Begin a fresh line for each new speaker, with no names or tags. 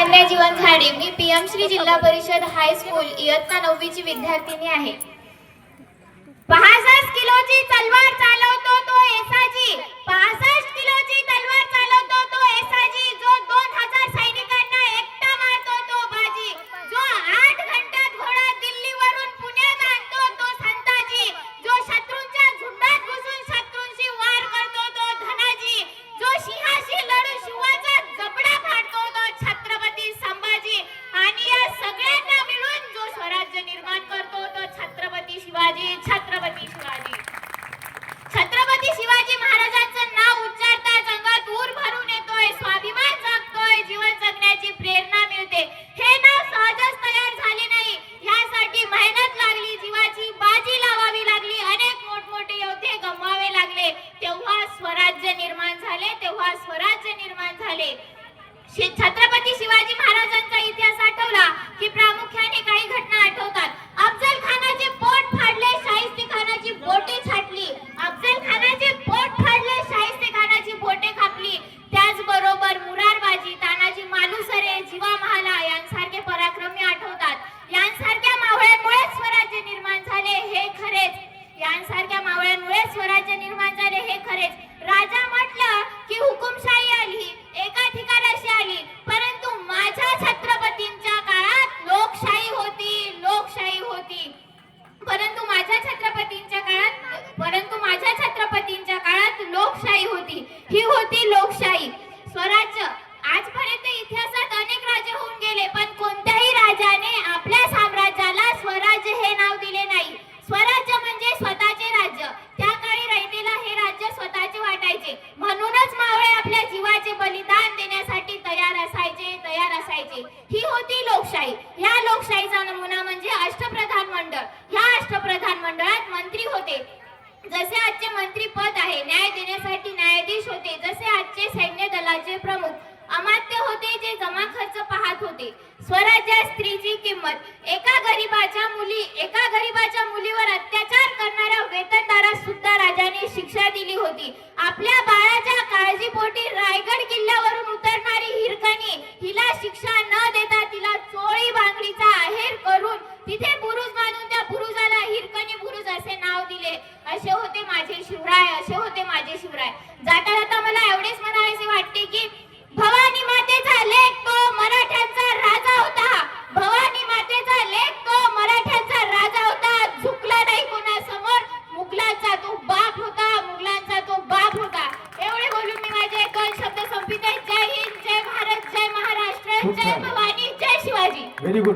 वन्यजीवन झाडे. मी पीएम श्री जिल्हा परिषद हायस्कूल इयत्ता 9वी ची विद्यार्थिनी आहे. 65 किलोची तलवार चालवतो तो येसाजी. 65 किलोची तलवार चालवतो तो येसाजी. जो 2000 सैनिकांना एकटा मारतो तो बाजी. जो 8 घंट्यात घोडा दिल्लीवरून पुण्यात आणतो तो संताजी. जो शत्रूंच्या झुंडात घुसून शत्रूंशी वार करतो तो धनाजी. जो सिंहाशी लढून शिवाचा जबडा फाडतो तो छत्रपती संभाजी. आणि या सगळ्यांना मिळून जो स्वराज्य निर्माण करतो तो छत्रपती शिवाजी. छत्रपती शिवाजी. छत्रपती शिवाजी महाराजांचं नाव उच्चारताच अंगात ऊर भरून येतोय. स्वाभिमान जागतोय. जीवन जगण्याची प्रेरणा मिळते. हे नाव सहजच तयार झाले नाही. यासाठी मेहनत लागली. जीवाची बाजी लावावी लागली. अनेक मोठमोठे योद्धे गमवावे लागले. तेव्हा स्वराज्य निर्माण झाले. तेव्हा स्वराज्य निर्माण झाले. छत्रपती शिवाजी महाराजांचा इतिहास आठवला की प्रामुख्याने काही घटना आठवतात. अफजल खानाचे पोट फाडले. शाहिस्ते खानाची बोटे छाटली. अफजल खानाचे पोट फाडले. शाहिस्ते खानाची बोटे कापली. त्याचबरोबर मुरारबाजी, तानाजी मालुसरे, जीवा महाला यांसारखे पराक्रमी आठवतात. यांसारख्या मावळ्यांमुळे स्वराज्य निर्माण झाले हे खरेच. यांसारख्या मावळ्यांमुळे स्वराज्य निर्माण झाले हे खरेच. राजा म्हटलं की हुकुमशाही आली, एकाधिकाराशी आली. परंतु माझ्या छत्रपतींच्या काळात लोकशाही होती. लोकशाही होती. परंतु माझ्या छत्रपतींच्या काळात लोकशाही होती. ही होती लोकशाही. स्वराज्य आजपर्यंत इतिहासात अनेक राजे होऊन गेले, पण कोणत्याही राजाने आपल्या साम्राज्याला स्वराज्य हे नाव दिले नाही. स्वराज्य म्हणजे स्वतःचे राज्य. त्या काळी रयतेला हे राज्य स्वतःचे वाटायचे. म्हणूनच मावळे आपल्या जीवाचे बलिदान देण्यासाठी तयार असायचे. ही होती लोकशाही. या लोकशाहीचा नमुना म्हणजे अष्टप्रधान मंडळ. या अष्टप्रधान मंडळात मंत्री होते. जसे आजचे मंत्री पद आहे. न्याय देण्यासाठी न्यायाधीश होते. जसे आजचे सैन्य दलाचे प्रमुख. अमात्य होते जे जमा खर्च पाहत होते. स्वराज्यात स्त्रीची किंमत. एका गरीबाच्या मुलीवर अत्याचार करणाऱ्या वेतनदारास सुद्धा राजाने शिक्षा दिली होती. आपल्या बाळाच्या काळजीपोटी रायगड किल्ल्यावरून उतरणारी हिरकणी, हिला शिक्षा न देता तिला चोळी बांगडीचा आहेर करून तिथे बुरुज बांधून त्या बुरुजाला हिरकणी बुरुज असे नाव दिले. असे होते माझे शिवराय. असे होते माझे शिवराय. जाता जाता मला एवढेच म्हणायचे वाटते की भवानी मातेचा लेक तो मराठ्यांचा राजा होता. भवानी मातेचा लेक तो मराठ्यांचा राजा होता. झुकला नाही कोणासमोर. मुघलांचा तो बाप होता. मुघलांचा तो बाप होता. एवढे बोलून मी माझे 2 शब्द संपविते. जय हिंद, जय भारत, जय महाराष्ट्र, जय भवानी, जय शिवाजी.